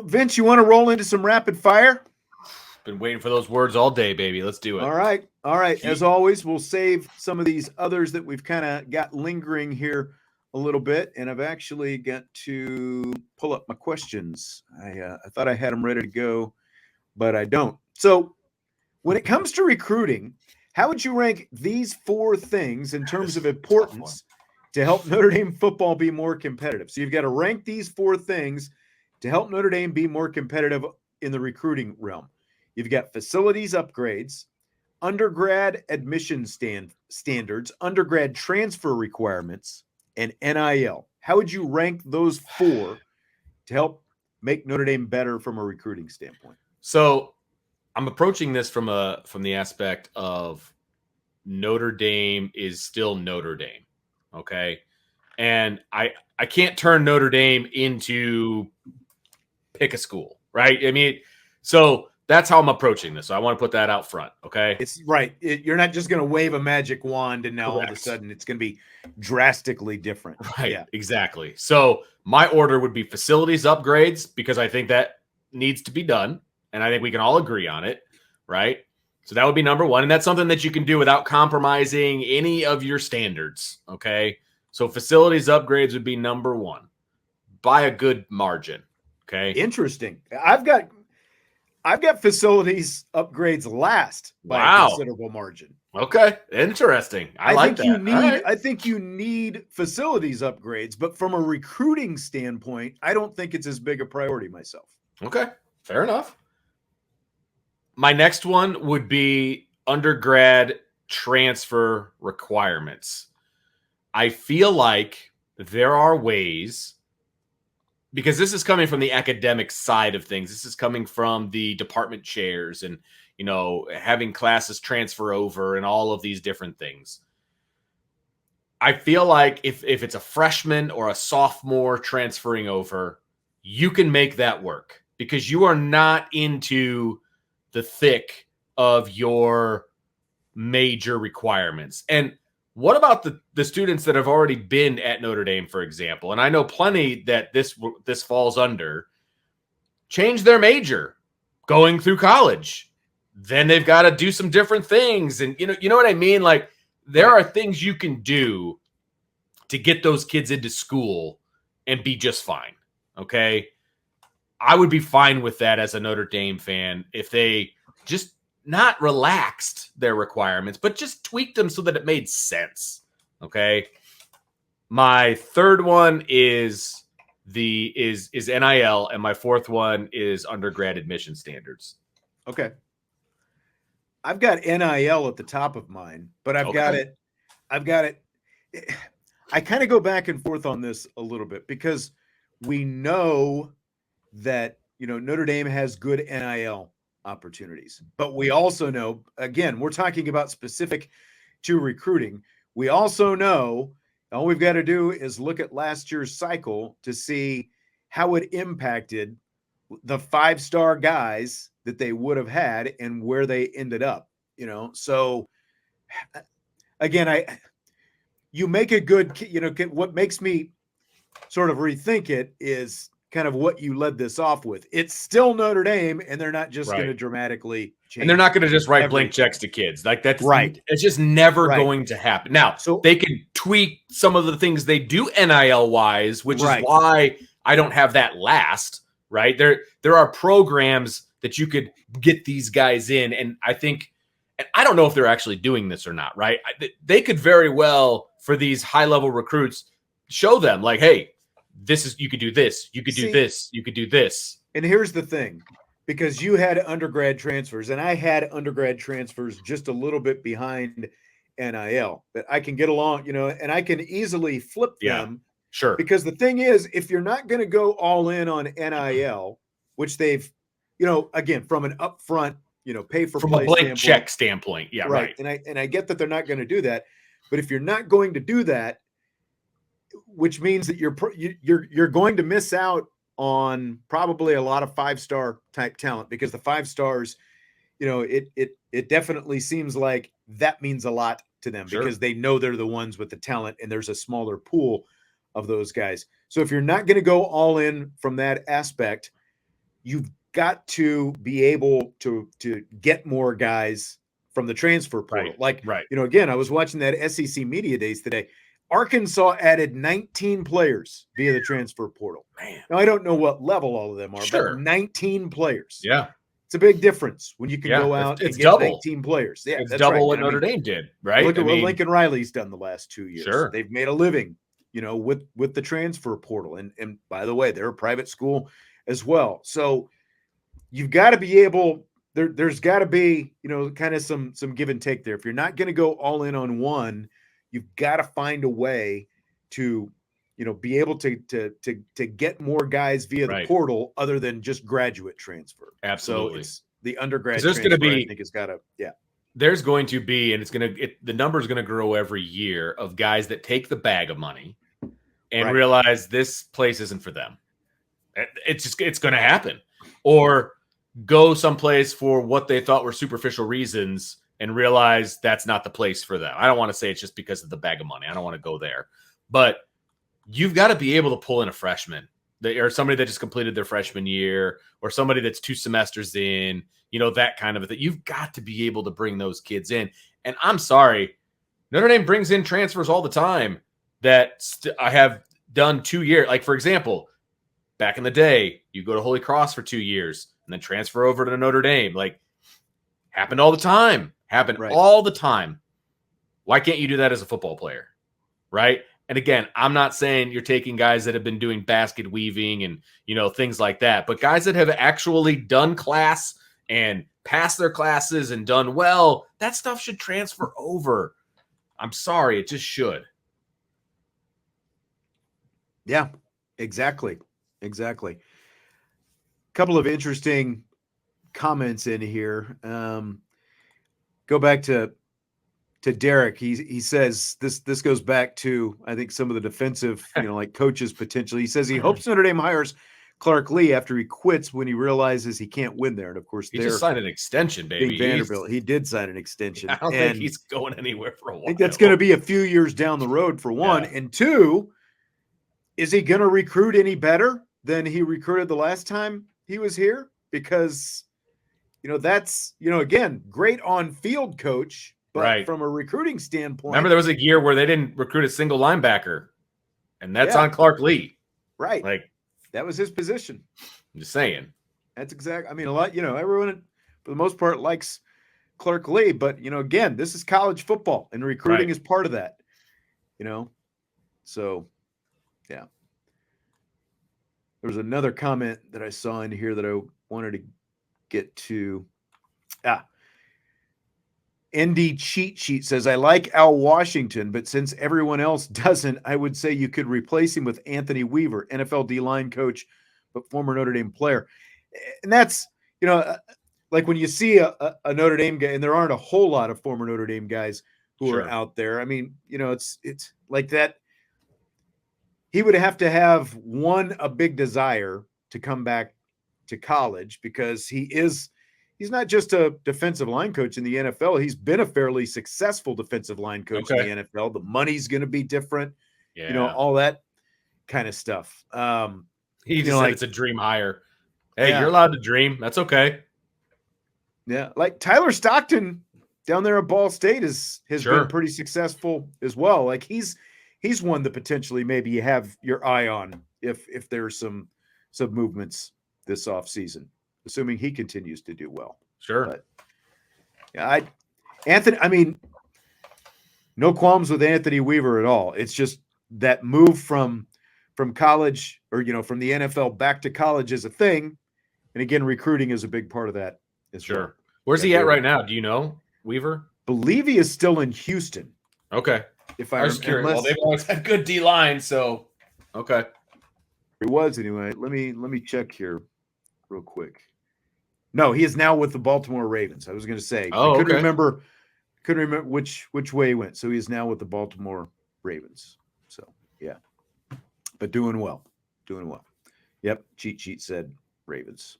Well, Vince, you want to roll into some rapid fire? Been waiting for those words all day, baby. Let's do it. All right. All right. As always, we'll save some of these others that we've kind of got lingering here a little bit. And I've actually got to pull up my questions. I thought I had them ready to go, but I don't. So when it comes to recruiting, how would you rank these four things in terms of importance to help Notre Dame football be more competitive? So you've got to rank these four things to help Notre Dame be more competitive in the recruiting realm. You've got facilities upgrades, undergrad admission standards, undergrad transfer requirements, and NIL. How would you rank those four to help make Notre Dame better from a recruiting standpoint? So I'm approaching this from the aspect of Notre Dame is still Notre Dame, okay? And I can't turn Notre Dame into pick a school, right? I mean, so that's how I'm approaching this. So I want to put that out front, okay? It's right. You're not just going to wave a magic wand and now Correct. all of a sudden it's going to be drastically different. Right, yeah. Exactly. So my order would be facilities upgrades because I think that needs to be done, and I think we can all agree on it, right? So that would be number one, and that's something that you can do without compromising any of your standards, okay? So facilities upgrades would be number one by a good margin, okay? Interesting. I've got facilities upgrades last by a considerable margin. Okay, interesting. I like that. I think you need facilities upgrades, but from a recruiting standpoint, I don't think it's as big a priority myself. Okay, fair enough. My next one would be undergrad transfer requirements. I feel like there are ways, because this is coming from the academic side of things. This is coming from the department chairs and, you know, having classes transfer over and all of these different things. I feel like if it's a freshman or a sophomore transferring over, you can make that work because you are not into the thick of your major requirements. And what about the students that have already been at Notre Dame, for example? And I know plenty that this falls under. Change their major going through college. Then they've got to do some different things. And you know what I mean? Like there are things you can do to get those kids into school and be just fine. Okay. I would be fine with that as a Notre Dame fan if they just not relaxed their requirements, but just tweaked them so that it made sense. Okay. My third one is NIL, and my fourth one is undergrad admission standards. Okay. I've got NIL at the top of mine, but I've got it. I kind of go back and forth on this a little bit because we know that, Notre Dame has good NIL opportunities, but we also know, again, we're talking about specific to recruiting. We also know all we've got to do is look at last year's cycle to see how it impacted the 5-star guys that they would have had and where they ended up, So again, you make a good, what makes me sort of rethink it is kind of what you led this off with. It's still Notre Dame, and they're not just going to dramatically change. And they're not going to just write blank checks to kids. Like that's right. It's just never going to happen. Now, so they can tweak some of the things they do NIL wise, which is why I don't have that last, right? There are programs that you could get these guys in. And I think, and I don't know if they're actually doing this or not, right? They could very well, for these high-level recruits, show them like, hey, you could do this, you could do this, you could do this. And here's the thing, because you had undergrad transfers and I had undergrad transfers just a little bit behind NIL, that I can get along, and I can easily flip them. Sure. Because the thing is, if you're not going to go all in on NIL, which they've, again, from an upfront, pay for from a blank check standpoint. Yeah. Right. And I get that they're not going to do that, but if you're not going to do that, which means that you're going to miss out on probably a lot of 5-star type talent, because the 5 stars, it definitely seems like that means a lot to them because they know they're the ones with the talent and there's a smaller pool of those guys. So if you're not going to go all in from that aspect, you've got to be able to get more guys from the transfer portal. Right. Again, I was watching that SEC Media Days today. Arkansas added 19 players via the transfer portal. Man. Now, I don't know what level all of them are, Sure. but 19 players. Yeah. It's a big difference when you can go out and get double. 19 players. Yeah, it's that's double right. what Notre Dame did, right? Look at what Lincoln Riley's done the last 2 years. Sure. They've made a living, with the transfer portal. And by the way, they're a private school as well. So you've got to be able – there's got to be, kind of some give and take there. If you're not going to go all in on one, you've got to find a way to, be able to get more guys via the portal other than just graduate transfer. Absolutely. So it's the undergrad there's transfer, going to be, I think, has got to – There's going to be, and the number is going to grow every year of guys that take the bag of money and realize this place isn't for them. It's going to happen. Or go someplace for what they thought were superficial reasons and realize that's not the place for them. I don't want to say it's just because of the bag of money. I don't want to go there. But you've got to be able to pull in a freshman or somebody that just completed their freshman year or somebody that's 2 semesters in, that kind of a thing. You've got to be able to bring those kids in. And I'm sorry, Notre Dame brings in transfers all the time that I have done 2 years. Like, for example, back in the day, you go to Holy Cross for 2 years and then transfer over to Notre Dame. Like, happened all the time. All the time. Why can't you do that as a football player? Right? And again, I'm not saying you're taking guys that have been doing basket weaving and, things like that, but guys that have actually done class and passed their classes and done well, that stuff should transfer over. I'm sorry, it just should. Yeah, exactly. Couple of interesting comments in here. Go back to Derek. He says this goes back to, I think, some of the defensive, like coaches potentially. He says he hopes Notre Dame hires Clark Lee after he quits when he realizes he can't win there. And of course, he just signed an extension, baby. Vanderbilt. He did sign an extension. I don't think he's going anywhere for a while. I think that's going to be a few years down the road for one. Yeah. And two, is he going to recruit any better than he recruited the last time he was here? Because, that's, again, great on-field coach, but from a recruiting standpoint. Remember, there was a year where they didn't recruit a single linebacker, and that's on Clark Lee. Right. Like, that was his position. I'm just saying. That's exactly. I mean, a lot, everyone for the most part likes Clark Lee, but again, this is college football and recruiting is part of that, so yeah. There's another comment that I saw in here that I wanted to get to. ND Cheat Sheet says, I like Al Washington, but since everyone else doesn't, I would say you could replace him with Anthony Weaver, NFL D-line coach, but former Notre Dame player. And that's, like when you see a Notre Dame guy, and there aren't a whole lot of former Notre Dame guys who are out there. I mean, it's like that. He would have to have a big desire to come back to college because he's not just a defensive line coach in the NFL. He's been a fairly successful defensive line coach in the NFL. The money's going to be different, all that kind of stuff. He just said it's a dream hire. Hey, you're allowed to dream. That's okay. Yeah. Like Tyler Stockton down there at Ball State has been pretty successful as well. Like he's one that potentially maybe you have your eye on if there's some movements this offseason, assuming he continues to do well. Sure. But yeah, Anthony, I mean, no qualms with Anthony Weaver at all. It's just that move from college or, from the NFL back to college is a thing. And again, recruiting is a big part of that as well. Where's he at right now? Do you know, Weaver? Believe he is still in Houston. Okay. If I was curious. Well, they've always had good D-line, so okay. It was anyway. Let me check here real quick. No, he is now with the Baltimore Ravens. I was going to say. I couldn't remember which way he went. So he is now with the Baltimore Ravens. So yeah. But doing well. Yep. Cheat sheet said Ravens.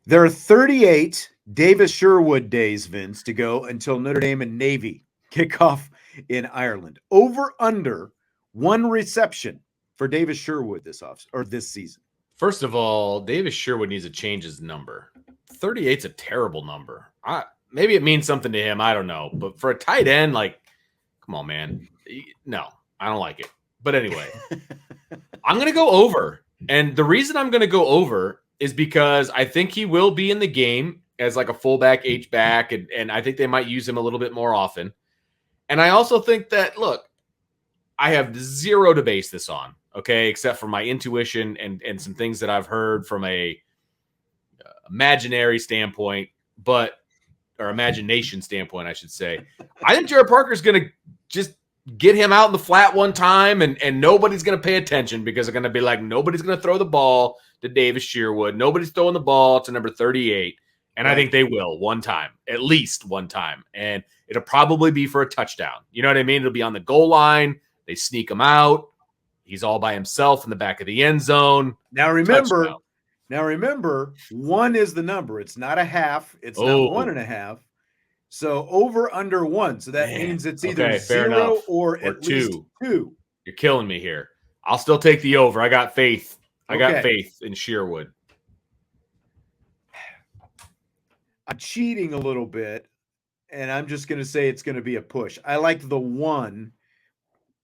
There are 38 Davis Sherwood days, Vince, to go until Notre Dame and Navy kickoff in Ireland. Over under 1 reception for Davis Sherwood this season. First of all, Davis Sherwood needs to change his number. 38's a terrible number. Maybe it means something to him. I don't know. But for a tight end, like, come on, man. No, I don't like it. But anyway, I'm going to go over. And the reason I'm going to go over is because I think he will be in the game as like a fullback, H-back, and I think they might use him a little bit more often. And I also think that, look, I have zero to base this on, okay, except for my intuition and some things that I've heard from a imaginary standpoint, or imagination standpoint, I should say. I think Jared Parker's going to just get him out in the flat one time, and nobody's going to pay attention because they're going to be like, nobody's going to throw the ball to Davis Sherwood. Nobody's throwing the ball to number 38. And right. I think they will one time, at least one time. And it'll probably be for a touchdown. You know what I mean? It'll be on the goal line. They sneak him out. He's all by himself in the back of the end zone. Now remember, one is the number. It's not a half. It's not 1.5. So over under 1. So that means it's either 0 or at least 2. You're killing me here. I'll still take the over. I got faith. I got faith in Sherwood. I'm cheating a little bit, and I'm just going to say it's going to be a push. I like the 1,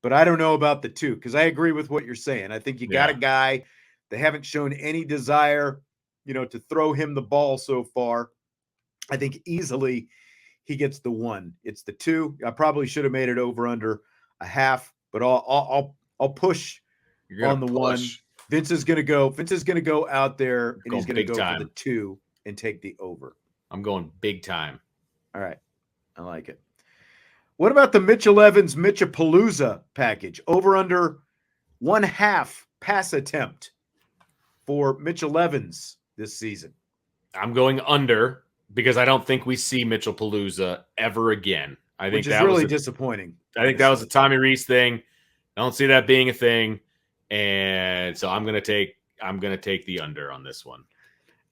but I don't know about the 2 because I agree with what you're saying. I think you got a guy. They haven't shown any desire, to throw him the ball so far. I think easily he gets the 1. It's the 2. I probably should have made it over under a half, but I'll push on the 1. Vince is going to go out there and he's going to go for the 2 and take the over. I'm going big time. All right. I like it. What about the Mitchell Evans Mitapalooza package? Over under 1/2 pass attempt for Mitchell Evans this season. I'm going under because I don't think we see Mitapalooza ever again. I think that was really disappointing. I think that was a Tommy Rees thing. I don't see that being a thing. And so I'm gonna take the under on this one.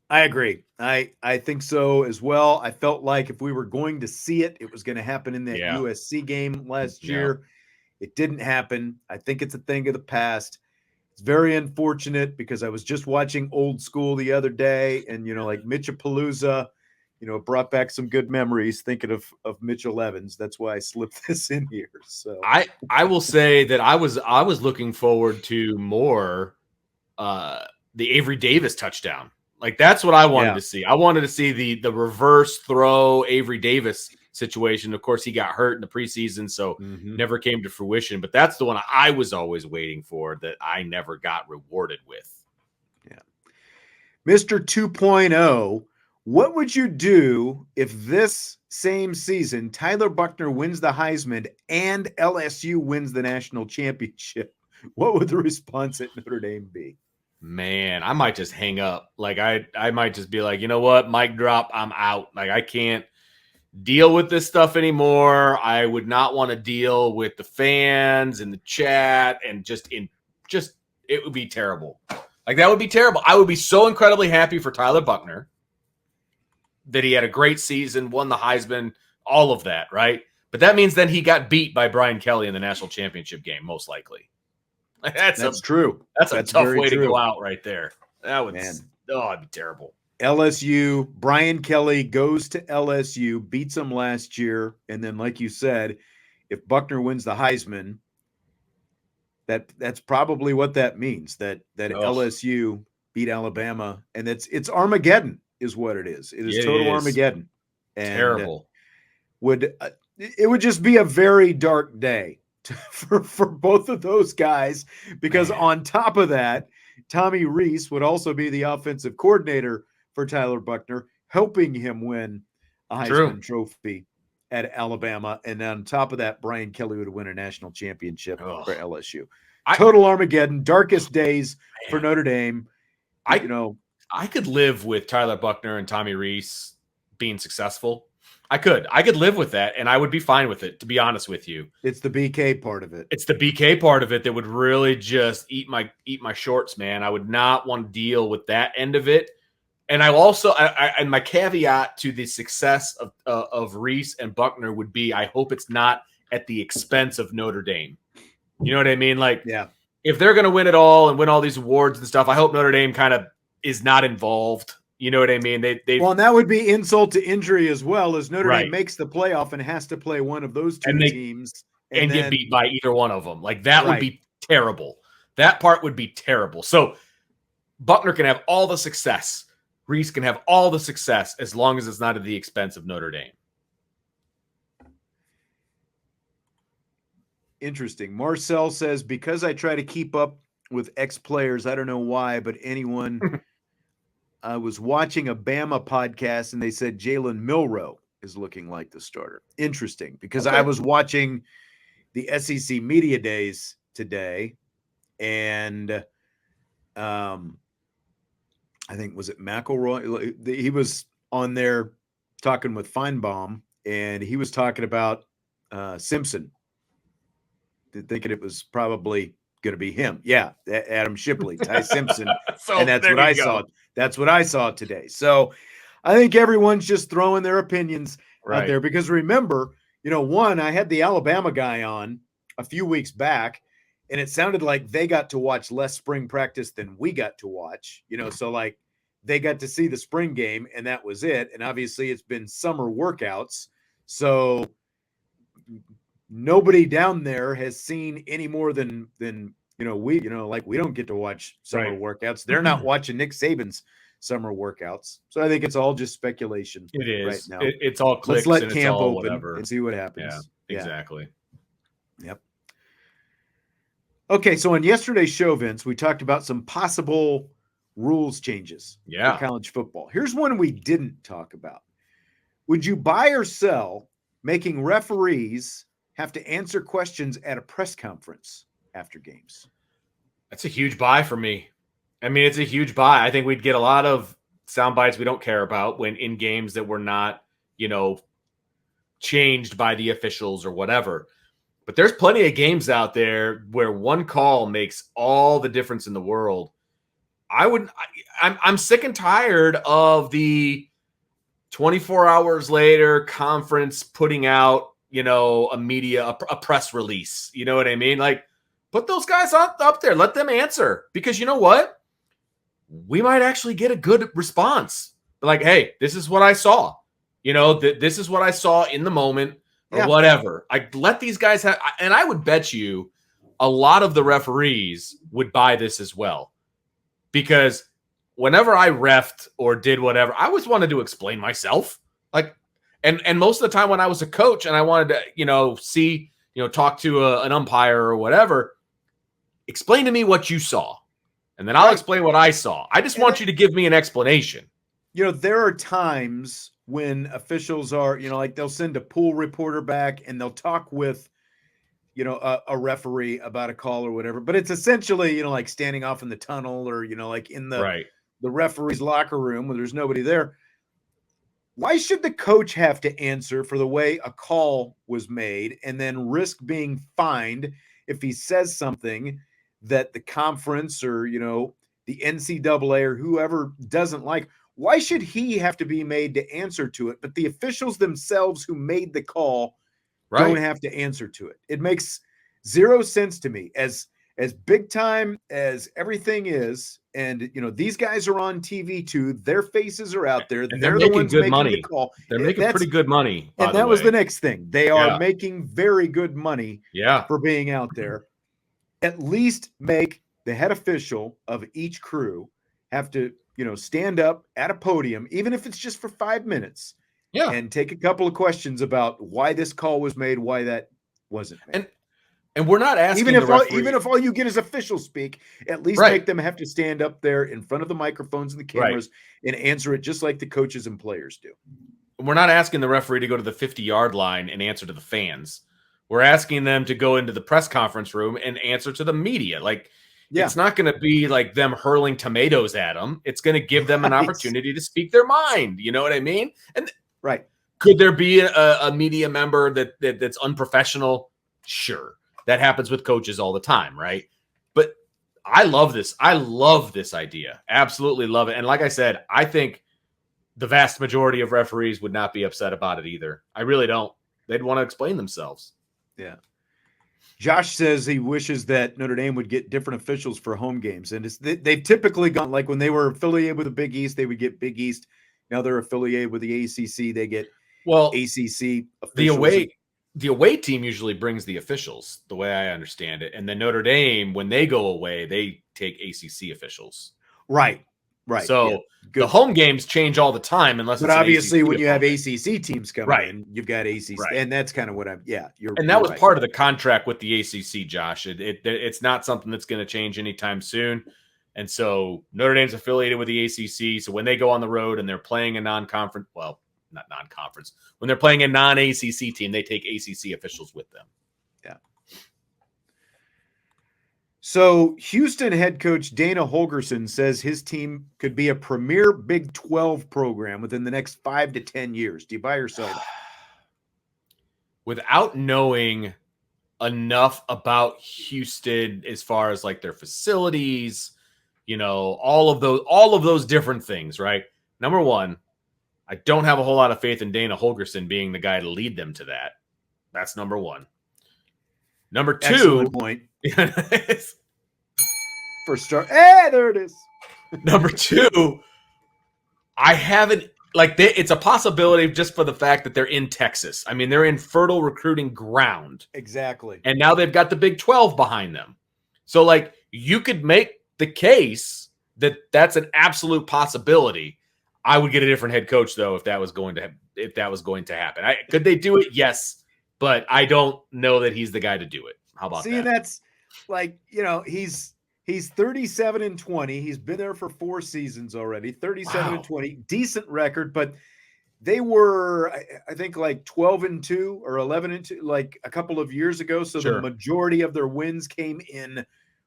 I agree. I think so as well. I felt like if we were going to see it, it was going to happen in that USC game last year. It didn't happen. I think it's a thing of the past. It's very unfortunate because I was just watching Old School the other day, and like Mitapalooza, it brought back some good memories thinking of Mitchell Evans. That's why I slipped this in here. So I will say that I was looking forward to more the Avery Davis touchdown. Like that's what I wanted to see. I wanted to see the reverse throw Avery Davis situation. Of course, he got hurt in the preseason, so never came to fruition. But that's the one I was always waiting for that I never got rewarded with. Yeah. Mr. 2.0, what would you do if this same season Tyler Buchner wins the Heisman and LSU wins the national championship? What would the response at Notre Dame be? Man, I might just hang up. Like I might just be like, you know what, mic drop, I'm out. Like I can't deal with this stuff anymore. I would not want to deal with the fans and the chat and it would be terrible. Like that would be terrible. I would be so incredibly happy for Tyler Buchner that he had a great season, won the Heisman, all of that, right? But that means then he got beat by Brian Kelly in the national championship game, most likely. That's true. That's a tough way to go out right there. That would, it'd be terrible. LSU, Brian Kelly goes to LSU, beats him last year. And then, like you said, if Buchner wins the Heisman, that's probably what that means, that LSU beat Alabama. And it's Armageddon is what it is. It is total Armageddon. And terrible. It would just be a very dark day for both of those guys, because on top of that, Tommy Rees would also be the offensive coordinator for Tyler Buchner, helping him win a Heisman Trophy at Alabama. And on top of that, Brian Kelly would win a national championship for LSU. Total Armageddon, darkest days for Notre Dame. I could live with Tyler Buchner and Tommy Rees being successful. I could live with that, and I would be fine with it, to be honest with you. It's the BK part of it. It's the BK part of it that would really just eat my shorts, man. I would not want to deal with that end of it. And I also, and my caveat to the success of Rees and Buchner would be, I hope it's not at the expense of Notre Dame. You know what I mean? Like, if they're going to win it all and win all these awards and stuff, I hope Notre Dame kind of is not involved. You know what I mean? Well, and that would be insult to injury as well, as Notre Right. Dame makes the playoff and has to play one of those two teams and then get beat by either one of them. Like that would Right. be terrible. That part would be terrible. So Buckner can have all the success. Reese can have all the success as long as it's not at the expense of Notre Dame. Interesting. Marcel says, because I try to keep up with ex-players, I don't know why, but anyone I was watching a Bama podcast and they said Jalen Milroe is looking like the starter. Interesting, because Okay. I was watching the SEC Media Days today, and I think, was it McElroy? He was on there talking with Feinbaum, and he was talking about Simpson, thinking it was probably going to be him. Yeah, Adam Shipley, Ty Simpson, So and that's there what I you go. saw. That's what I saw today. So I think everyone's just throwing their opinions out there, because remember, I had the Alabama guy on a few weeks back, and it sounded like they got to watch less spring practice than we got to watch, so like they got to see the spring game and that was it. And obviously it's been summer workouts. So nobody down there has seen any more than we don't get to watch summer workouts. They're not watching Nick Saban's summer workouts. So I think it's all just speculation. It is right now. It's all clicks. Let's let and camp it's all open whatever. and see what happens. Yeah, exactly. Yep. Okay, so on yesterday's show, Vince, we talked about some possible rules changes for college football. Here's one we didn't talk about. Would you buy or sell making referees have to answer questions at a press conference after games? That's a huge buy for me. I mean, it's a huge buy. I think we'd get a lot of sound bites we don't care about when in games that were not, changed by the officials or whatever. But there's plenty of games out there where one call makes all the difference in the world. I'm sick and tired of the 24 hours later conference putting out, a press release. You know what I mean? Like, put those guys up there. Let them answer. Because you know what? We might actually get a good response. Like, hey, this is what I saw. This is what I saw in the moment or whatever. I let these guys have, and I would bet you a lot of the referees would buy this as well. Because whenever I reffed or did whatever, I always wanted to explain myself. Like, and most of the time when I was a coach and I wanted to, see, talk to an umpire or whatever, explain to me what you saw. And then I'll explain what I saw. I just want you to give me an explanation. There are times when officials are, like they'll send a pool reporter back and they'll talk with, a referee about a call or whatever. But it's essentially, like standing off in the tunnel or, like in the referee's locker room where there's nobody there. Why should the coach have to answer for the way a call was made and then risk being fined if he says something that the conference or, the NCAA or whoever doesn't like? Why should he have to be made to answer to it? But the officials themselves who made the call don't have to answer to it. It makes zero sense to me. As big time as everything is, and these guys are on TV too. Their faces are out there. They're the ones making the call. They're making pretty good money. And that was the next thing. They are making very good money for being out there. At least make the head official of each crew have to, stand up at a podium, even if it's just for 5 minutes, and take a couple of questions about why this call was made, why that wasn't made. And we're not asking even if all you get is official speak, at least make them have to stand up there in front of the microphones and the cameras and answer it just like the coaches and players do. We're not asking the referee to go to the 50-yard line and answer to the fans. We're asking them to go into the press conference room and answer to the media. Like, it's not going to be like them hurling tomatoes at them. It's going to give them an opportunity to speak their mind. You know what I mean? And could there be a media member that's unprofessional? Sure. That happens with coaches all the time, right? But I love this. I love this idea. Absolutely love it. And like I said, I think the vast majority of referees would not be upset about it either. I really don't. They'd want to explain themselves. Yeah. Josh says he wishes that Notre Dame would get different officials for home games. And they've typically gone, like when they were affiliated with the Big East, they would get Big East. Now they're affiliated with the ACC. They get ACC officials. The away team usually brings the officials, the way I understand it. And then Notre Dame, when they go away, they take ACC officials. Right. So the home games change all the time, but obviously when you have ACC teams coming in, you've got ACC, and that's kind of what that was part of the contract with the ACC, Josh. It's not something that's going to change anytime soon. And so Notre Dame's affiliated with the ACC. So when they go on the road and they're playing a non-conference, well, not non-conference, when they're playing a non-ACC team, they take ACC officials with them. Yeah. So Houston head coach Dana Holgerson says his team could be a premier Big 12 program within the next 5 to 10 years. Do you buy or sell that? Without knowing enough about Houston as far as like their facilities, all of those different things, right? Number one, I don't have a whole lot of faith in Dana Holgerson being the guy to lead them to that. That's number one. Number two, excellent point. For start, there it is. Number two, I haven't it's a possibility just for the fact that they're in Texas. I mean, they're in fertile recruiting ground. Exactly. And now they've got the Big 12 behind them. So you could make the case that that's an absolute possibility. I would get a different head coach though if that was going to happen. Could they do it? Yes, but I don't know that he's the guy to do it. How about that? See, that's he's 37-20. He's been there for 4 seasons already. 37-20, decent record, but they were, I think, 12-2 or 11-2, a couple of years ago. So the majority of their wins came in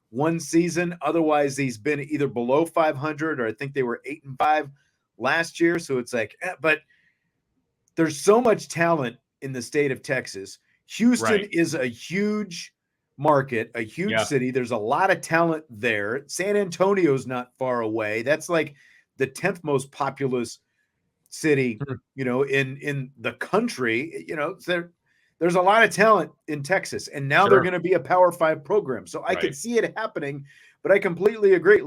one season. Otherwise, he's been either below 500 or I think they were 8-5 last year. So it's but there's so much talent in the state of Texas. Houston is a huge market, a huge city. There's a lot of talent there. San Antonio's not far away. That's the 10th most populous city, in the country. There's a lot of talent in Texas, and now they're going to be a Power 5 program. So I could see it happening, but I completely agree.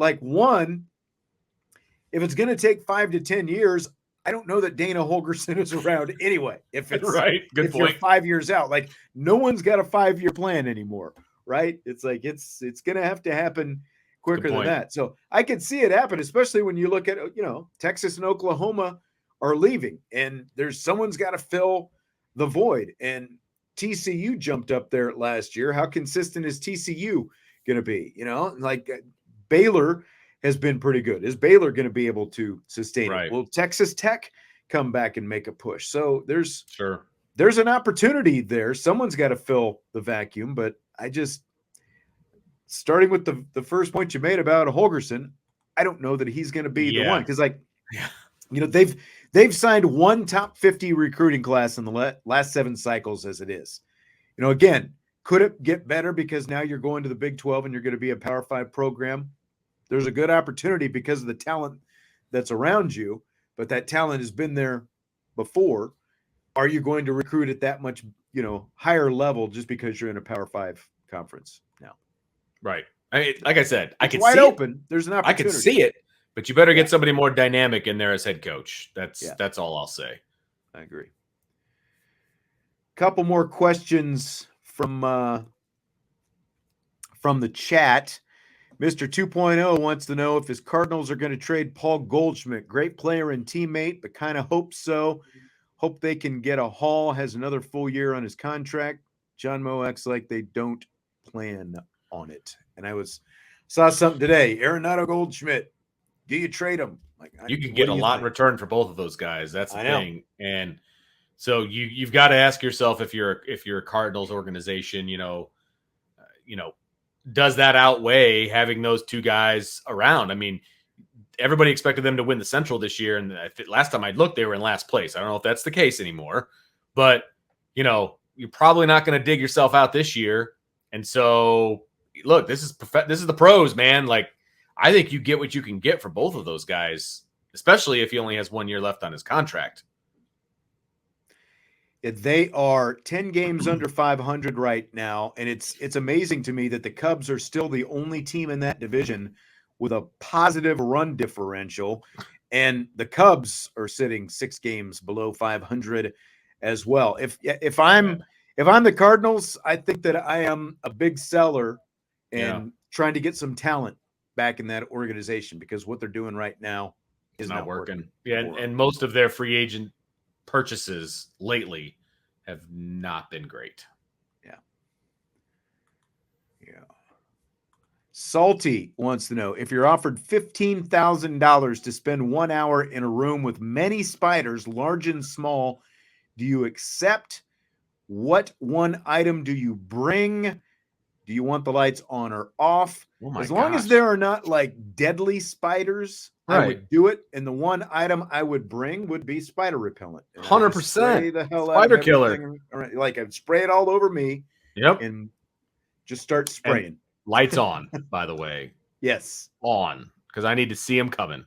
If it's going to take 5 to 10 years, I don't know that Dana Holgerson is around anyway. If it's Good point. You're 5 years out, no one's got a 5-year plan anymore, right? It's it's going to have to happen quicker than that. So I could see it happen, especially when you look at, Texas and Oklahoma are leaving and someone's got to fill the void. And TCU jumped up there last year. How consistent is TCU going to be? Baylor has been pretty good. Is Baylor going to be able to sustain it? Will Texas Tech come back and make a push? So there's an opportunity there. Someone's got to fill the vacuum, but starting with the first point you made about Holgerson, I don't know that he's going to be the one. Because they've signed one top 50 recruiting class in the last 7 cycles as it is. Again, could it get better because now you're going to the Big 12 and you're going to be a Power 5 program? There's a good opportunity because of the talent that's around you, but that talent has been there before. Are you going to recruit at that much, higher level just because you're in a Power 5 conference now? Right. Like I said, I could wide see open. It. There's an opportunity. I could see it, but you better get somebody more dynamic in there as head coach. That's all I'll say. I agree. Couple more questions from the chat. Mr. 2.0 wants to know if his Cardinals are going to trade Paul Goldschmidt. Great player and teammate, but kind of hope so. Hope they can get a haul. Has another full year on his contract. John Moe acts like they don't plan on it. And I saw something today. Arenado Goldschmidt. Do you trade him? You can get a lot in return for both of those guys. That's the thing. And so you've got to ask yourself if you're a Cardinals organization, does that outweigh having those two guys around? I mean, everybody expected them to win the Central this year, and last time I looked, they were in last place. I don't know if that's the case anymore, but you're probably not going to dig yourself out this year. And so, look, this is the pros, man. I think you get what you can get for both of those guys, especially if he only has 1 year left on his contract. They are 10 games under 500 right now, and it's amazing to me that the Cubs are still the only team in that division with a positive run differential, and the Cubs are sitting 6 games below 500 as well. If I'm the Cardinals, I think that I am a big seller and trying to get some talent back in that organization, because what they're doing right now is not working. Yeah, and most of their free agent purchases lately have not been great. Yeah. Salty wants to know, if you're offered $15,000 to spend 1 hour in a room with many spiders, large and small, do you accept? What one item do you bring? Do you want the lights on or off? As long as there are not like deadly spiders, I would do it. And the one item I would bring would be spider repellent. 100%. Spray the hell spider out of killer. Like I'd spray it all over me. Yep. And just start spraying. And lights on, by the way. Yes. On. Because I need to see them coming.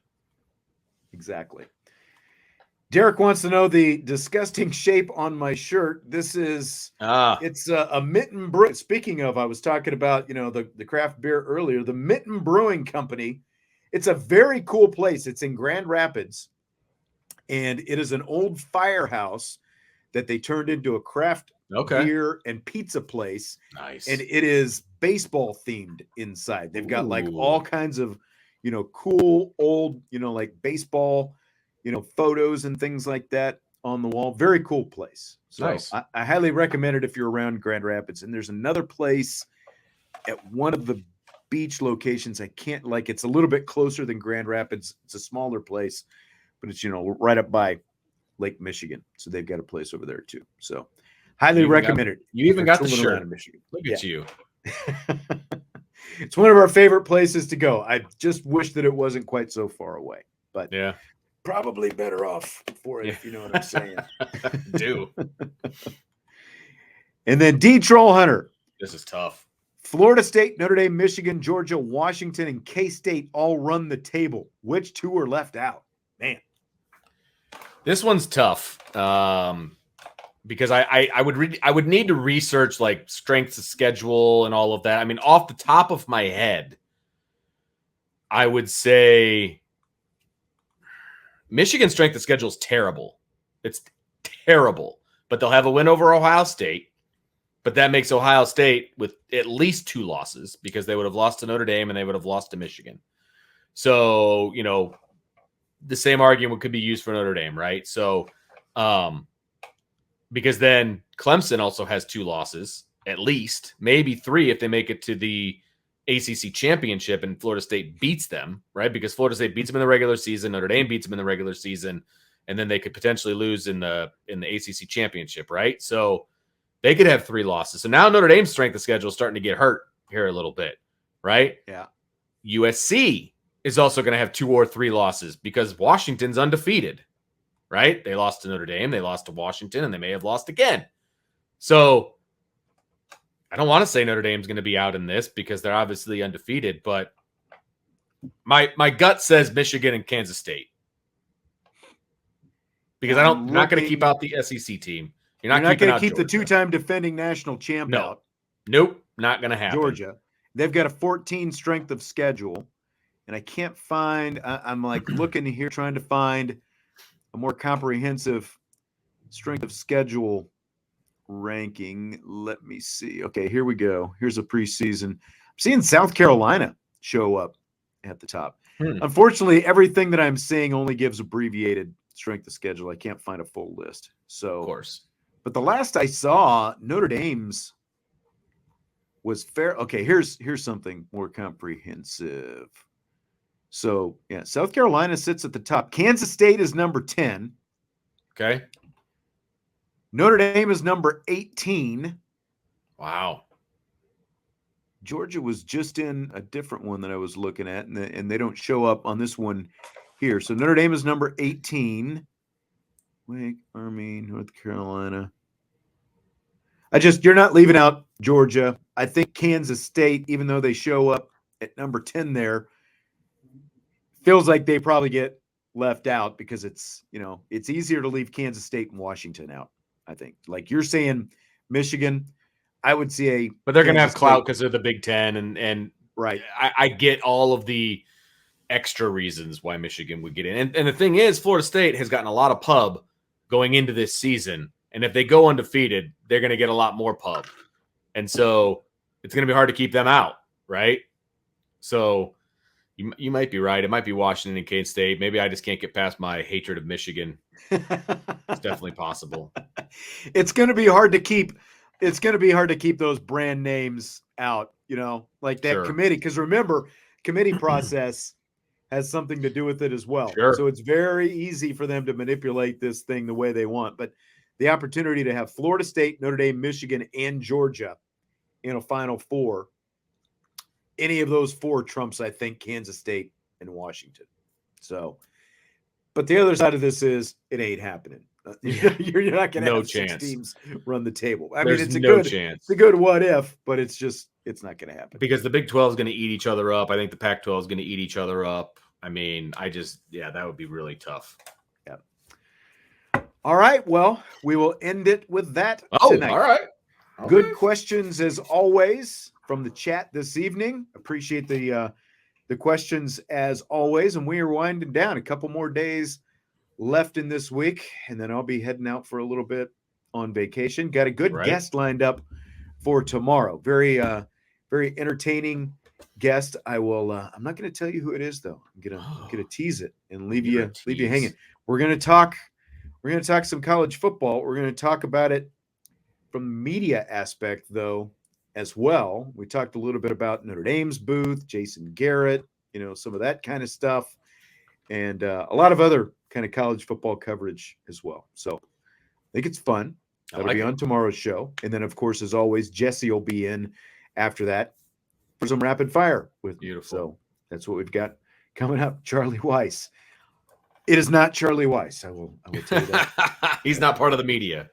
Exactly. Derek wants to know the disgusting shape on my shirt. This is, it's a Mitten Brew. Speaking of, I was talking about, the craft beer earlier, the Mitten Brewing Company. It's a very cool place. It's in Grand Rapids, and it is an old firehouse that they turned into a craft beer and pizza place. Nice. And it is baseball themed inside. They've got like all kinds of, cool old, like baseball, photos and things like that on the wall. Very cool place. So nice. I highly recommend it if you're around Grand Rapids. And there's another place at one of the beach locations. It's a little bit closer than Grand Rapids. It's a smaller place, but it's, right up by Lake Michigan. So they've got a place over there too. So highly recommend it. You even got the shirt. In Michigan. Look at you. It's one of our favorite places to go. I just wish that it wasn't quite so far away, but yeah, probably better off for it, if you know what I'm saying. Do. And then D Troll Hunter. This is tough. Florida State, Notre Dame, Michigan, Georgia, Washington, and K-State all run the table. Which two are left out? Man. This one's tough. Because I would need to research like strengths of schedule and all of that. I mean, off the top of my head, I would say Michigan's strength of schedule is terrible. It's terrible, but they'll have a win over Ohio State. But that makes Ohio State with at least 2 losses, because they would have lost to Notre Dame and they would have lost to Michigan. So, the same argument could be used for Notre Dame, right? So, because then Clemson also has 2 losses, at least, maybe 3 if they make it to the ACC championship and Florida State beats them, right? Because Florida State beats them in the regular season, Notre Dame beats them in the regular season, and then they could potentially lose in the ACC championship, right? So they could have 3 losses. So now Notre Dame's strength of schedule is starting to get hurt here a little bit, right? Yeah. USC is also going to have 2 or 3 losses because Washington's undefeated. Right? They lost to Notre Dame, they lost to Washington, and they may have lost again. So I don't want to say Notre Dame's going to be out in this because they're obviously undefeated, but my gut says Michigan and Kansas State. Because you're not going to keep out the SEC team. You're not going to keep the 2-time defending national champ out. Nope, not going to happen. Georgia. They've got a 14 strength of schedule, and I can't find. I'm like looking here, trying to find a more comprehensive strength of schedule ranking. Let me see. Okay, here we go. Here's a preseason. I'm seeing South Carolina show up at the top. Unfortunately, everything that I'm seeing only gives abbreviated strength of schedule. I can't find a full list. So, of course. But the last I saw, Notre Dame's was fair. Okay, here's something more comprehensive. So, yeah, South Carolina sits at the top. Kansas State is number 10. Okay. Notre Dame is number 18. Wow. Georgia was just in a different one that I was looking at, and they don't show up on this one here. So Notre Dame is number 18. Wake, Army, North Carolina. You're not leaving out Georgia. I think Kansas State, even though they show up at number 10 there, feels like they probably get left out because it's easier to leave Kansas State and Washington out. I think. Like you're saying, Michigan, I would see a. But they're going to have Kansas clout State- because they're the Big Ten, and right. I get all of the extra reasons why Michigan would get in. And the thing is, Florida State has gotten a lot of pub going into this season. And if they go undefeated, they're going to get a lot more pub. And so it's going to be hard to keep them out, right? So you might be right. It might be Washington and Kane State. Maybe I just can't get past my hatred of Michigan. It's definitely possible. It's going to be hard to keep. It's going to be hard to keep those brand names out, like that Sure. committee. Because remember, committee process has something to do with it as well. Sure. So it's very easy for them to manipulate this thing the way they want. But the opportunity to have Florida State, Notre Dame, Michigan, and Georgia in a Final Four, any of those four trumps, I think, Kansas State and Washington. So, but the other side of this is it ain't happening. You're not going to have six teams run the table. I mean, it's a good chance. It's a good what if, but it's not going to happen. Because the Big 12 is going to eat each other up. I think the Pac-12 is going to eat each other up. I mean, that would be really tough. Yeah. All right. Well, we will end it with that tonight. All right. Good questions as always from the chat this evening. Appreciate the questions as always. And we are winding down. A couple more days left in this week, and then I'll be heading out for a little bit on vacation. Got a good guest lined up for tomorrow. Very very entertaining guest. I will I'm not going to tell you who it is though. I'm going to tease it and leave you hanging. We're going to talk some college football. We're going to talk about it from the media aspect though as well. We talked a little bit about Notre Dame's booth, Jason Garrett, some of that kind of stuff, and a lot of other kind of college football coverage as well. So I think it's fun. That'll be on tomorrow's show. And then, of course, as always, Jesse will be in after that for some rapid fire with me. So that's what we've got coming up. Charlie Weiss. It is not Charlie Weiss. I will tell you that. He's not part of the media.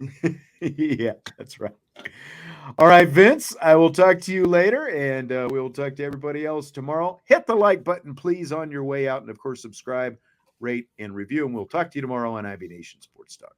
Yeah, that's right. All right, Vince, I will talk to you later, and we will talk to everybody else tomorrow. Hit the like button, please, on your way out. And, of course, subscribe, rate, and review. And we'll talk to you tomorrow on IB Nation Sports Talk.